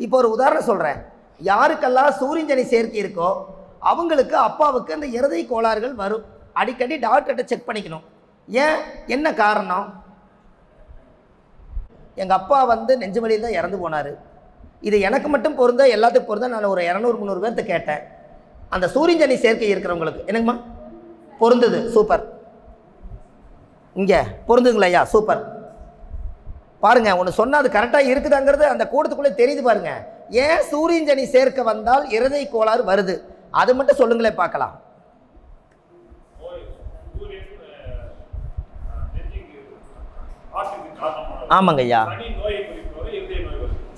இப்போ ஒரு உதாரணம் சொல்கிறேன். யாருக்கெல்லாம் சூரியன் சனி சேர்க்கை இருக்கோ அவங்களுக்கு அப்பாவுக்கு அந்த இருதய கோளாறுகள் வரும். அடிக்கடி டாக்டர்கிட்ட செக் பண்ணிக்கணும். ஏன், என்ன காரணம்? எங்கள் அப்பா நெஞ்சு வலியில் தான் இறந்து போனார். இது எனக்கு மட்டும் பொருந்தா எல்லாத்துக்கும் பொருந்தா? நான் ஒரு 200-300 பேர்த்த கேட்டேன். அந்த சூரியன் சனி சேர்க்கை இருக்கிறவங்களுக்கு என்னங்கம்மா பொருந்தது. சூப்பர். இங்கே பொருந்துங்களா ஐயா? சூப்பர். பாருங்க, ஒன்று சொன்னால் அது கரெக்டாக இருக்குதாங்கிறது அந்த கூட்டத்துக்குள்ளே தெரியுது பாருங்க. ஏன் சூரியன் சனி சேர்க்க வந்தால் இருதய கோளாறு வருது, அது மட்டும் சொல்லுங்களே பார்க்கலாம். ஆமாங்க ஐயா.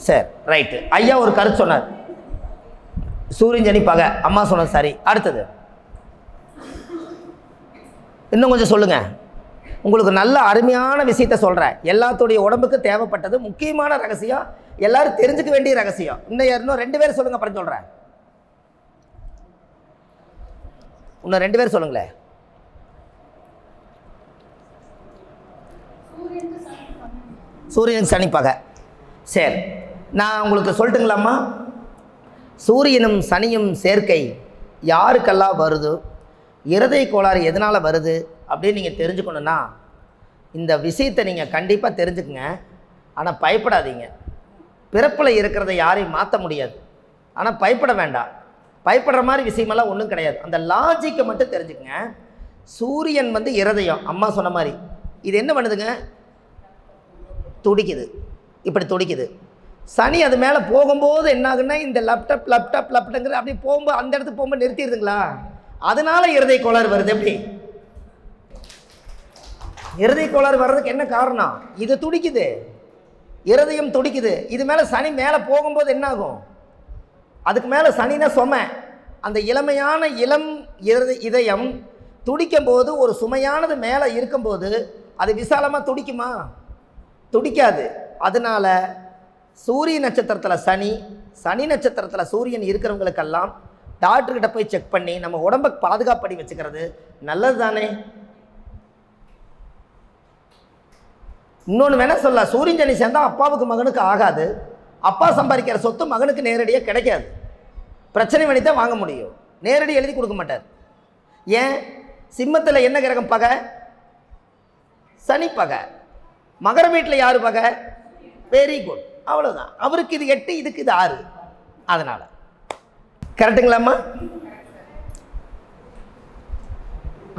சரி, ரைட்டு. ஐயா ஒரு கருத்து சொன்னார், சூரியன் சனி பகை. அம்மா சொன்னது சரி. அடுத்தது இன்னும் கொஞ்சம் சொல்லுங்க. உங்களுக்கு நல்ல அருமையான விஷயத்த சொல்கிறேன். எல்லாத்துடைய உடம்புக்கு தேவைப்பட்டது முக்கியமான ரகசியம், எல்லாரும் தெரிஞ்சுக்க வேண்டிய ரகசியம். இன்னும் 2 பேர் சொல்லுங்க, அப்புறம் சொல்கிறேன். இன்னும் 2 பேர் சொல்லுங்களேன். சூரியன் சனி பகை. சரி, நான் உங்களுக்கு சொல்லட்டுங்களாம்மா? சூரியனும் சனியும் சேர்க்கை யாருக்கெல்லாம் வருது, இருதய கோளாறு எதனால் வருது அப்படின்னு நீங்கள் தெரிஞ்சுக்கணுன்னா இந்த விஷயத்தை நீங்கள் கண்டிப்பாக தெரிஞ்சுக்குங்க. ஆனால் பயப்படாதீங்க. பிறப்பில் இருக்கிறத யாரையும் மாற்ற முடியாது. ஆனால் பயப்பட வேண்டாம். பயப்படுற மாதிரி விஷயமெல்லாம் ஒன்றும் கிடையாது. அந்த லாஜிக்கை மட்டும் தெரிஞ்சுக்குங்க. சூரியன் இருதயம், அம்மா சொன்ன மாதிரி இது என்ன பண்ணுதுங்க? துடிக்குது, இப்படி துடிக்குது. சனி அது மேலே போகும்போது என்ன ஆகுன்னா இந்த லேப்டாப்ங்கிற அப்படி போகும்போது அந்த இடத்துக்கு போகும்போது நிறுத்திடுதுங்களா? அதனால இருதய கோளாறு வருது. எப்படி இருதய கோளாறு வர்றதுக்கு என்ன காரணம்? இது துடிக்குது, இருதயம் துடிக்குது. இது மேலே சனி மேலே போகும்போது என்ன ஆகும்? அதுக்கு மேலே சனினா சுமை. அந்த இளமையான இளம் இதயம் துடிக்கும் போது ஒரு சுமையானது மேலே இருக்கும்போது அது விசாலமாக துடிக்குமா? துடிக்காது. அதனால சூரிய நட்சத்திரத்தில் சனி, சனி நட்சத்திரத்தில் சூரியன் இருக்கிறவங்களுக்கெல்லாம் டாக்டர்கிட்ட போய் செக் பண்ணி நம்ம உடம்பை பாதுகாப்படி வச்சுக்கிறது நல்லது தானே. இன்னொன்று வேணால் சொல்ல, சூரியன் சனி சேர்ந்தால் அப்பாவுக்கு மகனுக்கு ஆகாது. அப்பா சம்பாதிக்கிற சொத்து மகனுக்கு நேரடியாக கிடைக்காது. பிரச்சனை பண்ணி தான் வாங்க முடியும், நேரடி எழுதி கொடுக்க மாட்டார். ஏன்? சிம்மத்தில் என்ன கிரகம் பகை? சனி பகை. மகர வீட்டில் யார் பகை? வெரி குட், அவ்வளோதான். அவருக்கு இது 8, இதுக்கு இது 6. அதனால் கரெக்டுங்களாம்மா?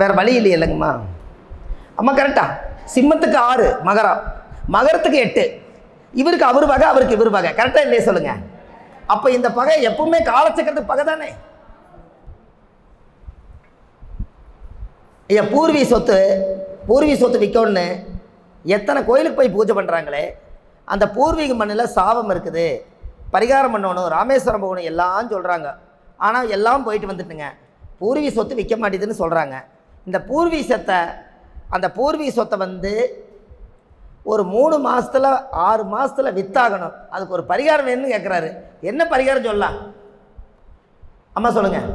வேறு வழி இல்லையே இல்லைங்கம்மா? அம்மா கரெக்டா? சிம்மத்துக்கு 6, மகரம், மகரத்துக்கு 8. இவருக்கு அவர் பகை, அவருக்கு இவர் பகை. கரெக்டாக இல்லையே சொல்லுங்கள்? அப்போ இந்த பகை எப்பவுமே காலச்சக்கரத்துக்கு பகை தானே. ஐயா, பூர்வீக சொத்து விற்கணுன்னு எத்தனை கோயிலுக்கு போய் பூஜை பண்ணுறாங்களே. அந்த பூர்வீக மண்ணில் சாபம் இருக்குது, பரிகாரம் பண்ணணும், ராமேஸ்வரம் போகணும் எல்லாம் சொல்கிறாங்க. ஆனால் எல்லாம் போயிட்டு வந்துட்டுங்க, பூர்வீக சொத்து விற்க மாட்டேதுன்னு சொல்கிறாங்க. இந்த அந்த பூர்வீக சொத்தை ஒரு 3 மாதத்தில் 6 மாதத்தில் வித்தாகணும். அதுக்கு ஒரு பரிகாரம் வேணும்னு கேட்குறாரு. என்ன பரிகாரம் சொல்லலாம் அம்மா சொல்லுங்கள்?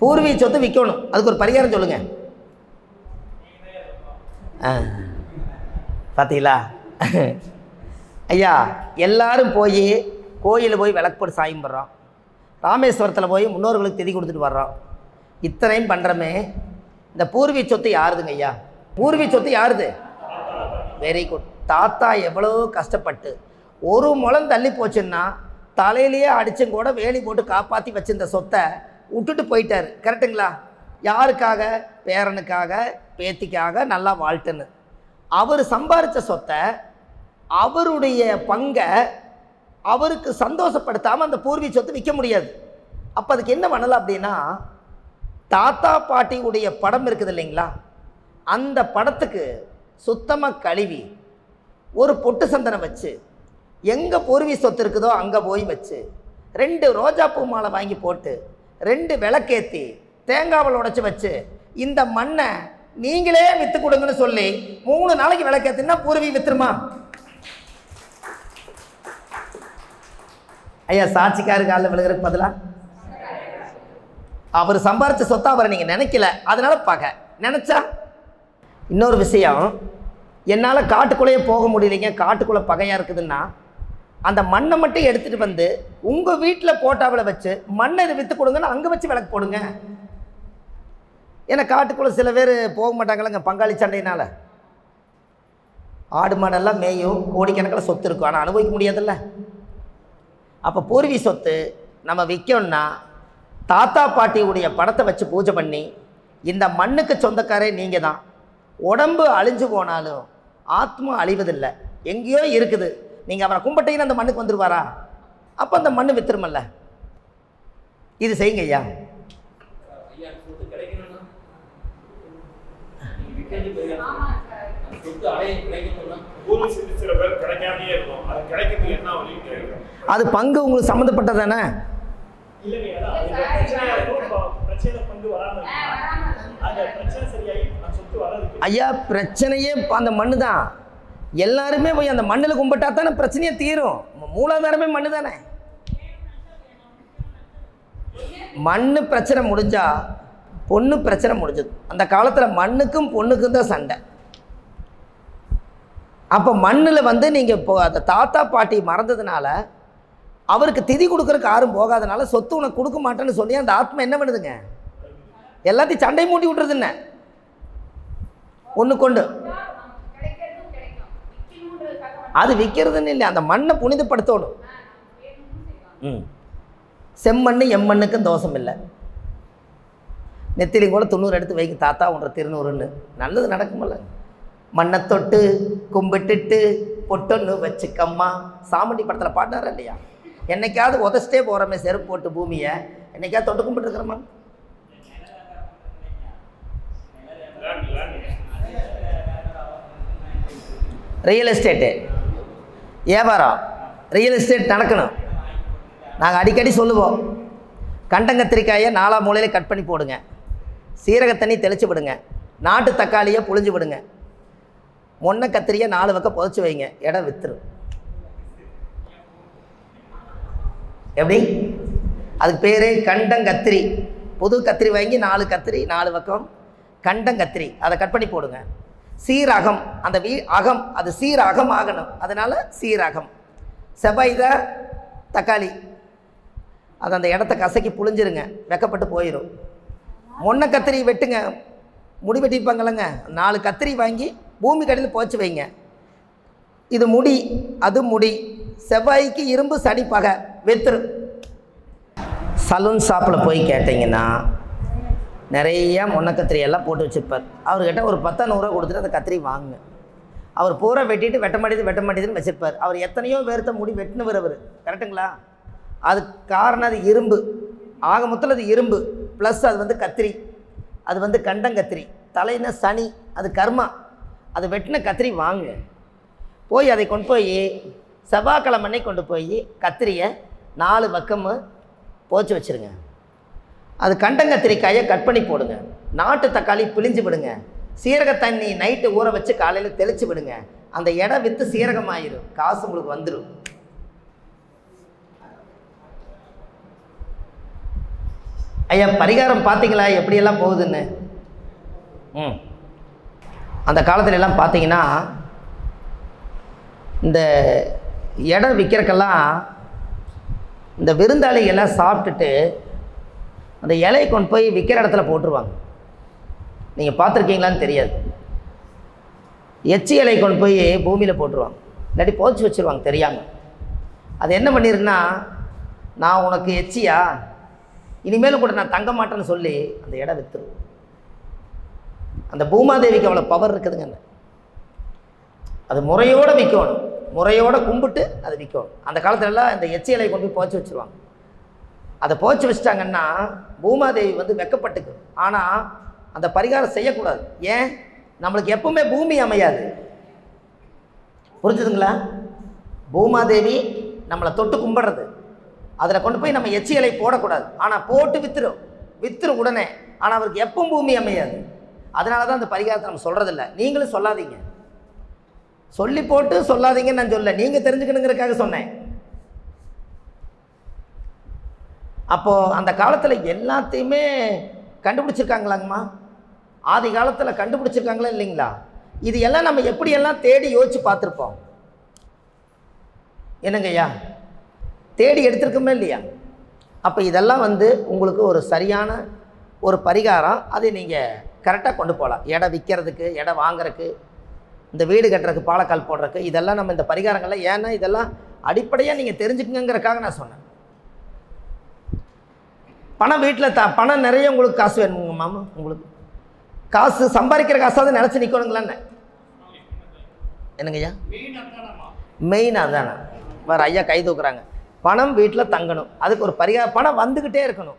பூர்வீக சொத்து விற்கணும், அதுக்கு ஒரு பரிகாரம் சொல்லுங்கள். பார்த்தீங்களா ஐயா? எல்லாரும் போய் கோயிலில் போய் விளக்கு போட்டு சாமி கும்பிட்றோம், ராமேஸ்வரத்தில் போய் முன்னோர்களுக்கு திதி கொடுத்துட்டு வர்றோம். இத்தனையும் பண்ணுறமே, இந்த பூர்வீக சொத்து யாருதுங்க ஐயா? பூர்வீக சொத்து யாருது? Very good. தாத்தா எவ்வளோ கஷ்டப்பட்டு ஒரு முழம் தள்ளி போச்சுன்னா தலையிலேயே அடிச்சும் கூட வேலி போட்டு காப்பாற்றி வச்சிருந்த சொத்தை விட்டுட்டு போயிட்டார். கரெக்டுங்களா? யாருக்காக? பேரனுக்காக, பேத்திக்காக நல்லா வாழ்த்துன்னு. அவர் சம்பாதிச்ச சொத்தை, அவருடைய பங்கை அவருக்கு சந்தோஷப்படுத்தாமல் அந்த பூர்வீக சொத்து விற்க முடியாது. அப்போ அதுக்கு என்ன பண்ணலாம் அப்படின்னா, தாத்தா பாட்டியுடைய படம் இருக்குது இல்லைங்களா, அந்த படத்துக்கு சுத்தமாக கழுவி ஒரு பொட்டு சந்தனம் வச்சு, எங்கே பூர்வீக சொத்து இருக்குதோ அங்கே போய் வச்சு 2 ரோஜாப்பூ மாலை வாங்கி போட்டு 2 விளக்கேற்றி தேங்காவல் உடைச்சி வச்சு இந்த மண்ணை நீங்களே விற்று கொடுங்கன்னு சொல்லி 3 நாளைக்கு விளக்கேற்றினா பூர்வீக வித்துருமா? ஐயா, சாட்சிக்காரு காலில் விழுகிறதுக்கு பதிலாக அவர் சம்பாரிச்ச சொத்தை அவரை நீங்கள் நினைக்கல, அதனால பகை. நினச்சா இன்னொரு விஷயம், என்னால் காட்டுக்குள்ளேயே போக முடியலைங்க, காட்டுக்குள்ளே பகையாக இருக்குதுன்னா அந்த மண்ணை மட்டும் எடுத்துகிட்டு வந்து உங்கள் வீட்டில் போட்டாவில் வச்சு மண்ணை இதை விற்று கொடுங்கன்னு அங்கே வச்சு விளக்கு போடுங்க. ஏன்னா காட்டுக்குள்ளே சில பேர் போக மாட்டாங்களங்க பங்காளி சண்டையினால். ஆடு மாடெல்லாம் மேயும், கோடிக்கணக்கில் சொத்து இருக்கும், ஆனால் அனுபவிக்க முடியாதுல்ல. அப்போ பூர்வீக சொத்து நம்ம விற்கணும்னா தாத்தா பாட்டியுடைய படத்தை வச்சு பூஜை பண்ணி, இந்த மண்ணுக்கு சொந்தக்காரே நீங்கள் தான், உடம்பு அழிஞ்சு போனாலும் ஆத்மா அழிவதில்லை, எங்கேயோ இருக்குது, நீங்கள் அவரை கும்பிட்டீங்கன்னா அந்த மண்ணுக்கு வந்துடுவாரா? அப்போ அந்த மண்ணு வித்துருமல்ல. இது செய்யுங்க ஐயா. அது பங்கு உங்களுக்கு சம்மந்தப்பட்டது தானே. ஐயா பிரச்சனையே அந்த மண்ணு தான். எல்லாருமே போய் அந்த மண்ணில் கும்பிட்டா தானே பிரச்சனையே தீரும். மூலாதாரமே மண்ணு தானே. மண்ணு பிரச்சனை முடிஞ்சா பொண்ணு பிரச்சனை முடிஞ்சது. அந்த காலத்தில் மண்ணுக்கும் பொண்ணுக்கும் தான் சண்டை. அப்போ மண்ணில் வந்து நீங்கள் இப்போ அந்த தாத்தா பாட்டி மறந்ததுனால அவருக்கு திதி கொடுக்குறக்கு யாரும் போகாதனால சொத்து உனக்கு கொடுக்க மாட்டேன்னு சொல்லி அந்த ஆத்மா என்ன பண்ணுதுங்க, எல்லாத்தையும் சண்டை மூட்டி விட்டுறது. என்ன ஒன்று கொண்டு அது விற்கிறதுன்னு இல்லை, அந்த மண்ணை புனிதப்படுத்தணும். செம்மண்ணு எம்மண்ணுக்கும் தோஷம் இல்லை. நெத்திலையும் கூட 90 எடுத்து வைக்க தாத்தா உன்ற திருநூறுன்னு நல்லது நடக்குமல்ல. மண்ணை தொட்டு கும்பிட்டுட்டு பொட்டொன்னு வச்சுக்கம்மா சாமண்டி படத்தில் பாடினாரா இல்லையா? என்னைக்காவது உதச்சிட்டே போகிறோமே செருப்பு போட்டு பூமியை, என்னைக்காவது தொட்டு கும்பிட்டு இருக்கிறோமா? ரியல் எஸ்டேட்டு வியாபாரம், ரியல் எஸ்டேட் நடக்கணும். நாங்கள் அடிக்கடி சொல்லுவோம், கண்டங்கத்திரிக்காயை 4 மூலையில் கட் பண்ணி போடுங்க, சீரக தண்ணி தெளித்து விடுங்க, நாட்டு தக்காளியை புழிஞ்சு விடுங்க, முன்ன கத்திரியை 4 பக்கம் புதைச்சி வைங்க, இடம் வித்துரும். எப்படி? அதுக்கு பேர் கண்டங்கத்திரி. புது கத்திரி வாங்கி 4 கத்திரி 4 பக்கம் கண்டங்கத்திரி, அதை கட் பண்ணி போடுங்க. சீரகம், அந்த அகம் அது சீரகம் ஆகணும், அதனால் சீரகம். செவ்வாய்த தக்காளி, அது அந்த இடத்த கசக்கி புழிஞ்சிருங்க, வெக்கப்பட்டு போயிடும். முன்ன கத்திரி வெட்டுங்க, முடி வெட்டிப்பாங்களங்க, 4 கத்திரி வாங்கி பூமி கடையில் போச்சு வைங்க. இது முடி, அது முடி. செவ்வாய்க்கு இரும்பு, சனி பகை, வெத்துரு. சலூன் ஷாப்பில் போய் கேட்டிங்கன்னா நிறையா முன்ன கத்திரியெல்லாம் போட்டு வச்சுருப்பார். அவர்கிட்ட ஒரு 10 100 கொடுத்துட்டு அந்த கத்திரி வாங்குங்க. அவர் பூரா வெட்டிட்டு வெட்ட மாட்டேதுன்னு வச்சுருப்பார். அவர் எத்தனையோ பேர்த்த முடி வெட்டினவர் அவர், கரெக்டுங்களா? அதுக்கு காரணம் அது இரும்பு. ஆக மொத்தத்தில் அது இரும்பு ப்ளஸ் அது வந்து கத்திரி, அது வந்து கண்டங்கத்திரி. தலையின சனி, அது கர்மா. அது வெட்டின கத்திரி வாங்க, போய் அதை கொண்டு போய் செவ்வாய்க்கிழமை கொண்டு போய் கத்திரியை 4 பக்கமும் போச்சு வச்சுருங்க. அது கண்டங்கத்திரிக்காயை கட் பண்ணி போடுங்க, நாட்டு தக்காளி பிழிஞ்சு விடுங்க, சீரக தண்ணி நைட்டு ஊற வச்சு காலையில் தெளித்து விடுங்க. அந்த இடம் விற்று சீரகமாயிரும், காசு உங்களுக்கு வந்துடும். ஐயா பரிகாரம் பார்த்தீங்களா எப்படியெல்லாம் போகுதுன்னு? அந்த காலத்துல எல்லாம் பார்த்தீங்கன்னா இந்த இடம் விற்கிறக்கெல்லாம் இந்த விருந்தாளிகள்லாம் சாப்பிட்டுட்டு அந்த இலையை கொண்டு போய் விற்கிற இடத்துல போட்டுருவாங்க. நீங்கள் பார்த்துருக்கீங்களான்னு தெரியாது. எச்சி இலையை கொண்டு போய் பூமியில் போட்டுருவாங்க, இல்லாட்டி போச்சு வச்சுருவாங்க தெரியாமல். அது என்ன பண்ணிருக்குன்னா, நான் உனக்கு எச்சியா, இனிமேலும் கூட நான் தங்க மாட்டேன்னு சொல்லி அந்த இடம் விற்றுரும். அந்த பூமாதேவிக்கு அவ்வளோ பவர் இருக்குதுங்க. அது முறையோடு விற்கணும், முறையோடு கும்பிட்டு அது விற்கணும். அந்த காலத்துலலாம் இந்த எச்சி இலையை கொண்டு போய் போச்சு வச்சுருவாங்க. அதை போச்சு வச்சிட்டாங்கன்னா பூமாதேவி வந்து வெக்கப்பட்டுக்கு. ஆனால் அந்த பரிகாரம் செய்யக்கூடாது. ஏன்? நம்மளுக்கு எப்பவுமே பூமி அமையாது, புரிஞ்சுதுங்களா? பூமாதேவி நம்மளை தொட்டு கும்பிடுறது, அதில் கொண்டு போய் நம்ம எச்சி இலை போடக்கூடாது. ஆனால் போட்டு வித்துரும் உடனே. ஆனால் அவருக்கு எப்பவும் பூமி அமையாது. அதனால தான் அந்த பரிகாரத்தை நம்ம சொல்கிறதில்ல. நீங்களும் சொல்லாதீங்க, சொல்லி போட்டு சொல்லாதீங்கன்னு நான் சொல்ல, நீங்கள் தெரிஞ்சுக்கணுங்கிறதுக்காக சொன்னேன். அப்போது அந்த காலத்தில் எல்லாத்தையுமே கண்டுபிடிச்சிருக்காங்களாங்கம்மா? ஆதி காலத்தில் கண்டுபிடிச்சிருக்காங்களா இல்லைங்களா? இது எல்லாம் நம்ம எப்படியெல்லாம் தேடி யோசிச்சு பார்த்துருப்போம். என்னங்கய்யா, தேடி எடுத்துருக்கோமே இல்லையா? அப்போ இதெல்லாம் உங்களுக்கு ஒரு சரியான ஒரு பரிகாரம். அதை நீங்கள் கரெக்டாக கொண்டு போகலாம். இடம் விற்கிறதுக்கு, இடம் வாங்குறதுக்கு, இந்த வீடு கட்டுறதுக்கு, பாலக்கால் போடுறதுக்கு, இதெல்லாம் நம்ம இந்த பரிகாரங்கள்லாம் ஏன்னா இதெல்லாம் அடிப்படையாக நீங்கள் தெரிஞ்சுக்கங்கிறதுக்காக நான் சொன்னேன். பணம் வீட்டில் பணம் நிறைய உங்களுக்கு காசு வேணுங்க மாமா. உங்களுக்கு காசு சம்பாதிக்கிற காசாவது நினச்சி நிற்கணுங்களான்னு. என்னங்கய்யா, மெயின் அதுதானே. வேறு ஐயா கை தூக்குறாங்க. பணம் வீட்டில் தங்கணும், அதுக்கு ஒரு பரிகாரம். பணம் வந்துக்கிட்டே இருக்கணும்.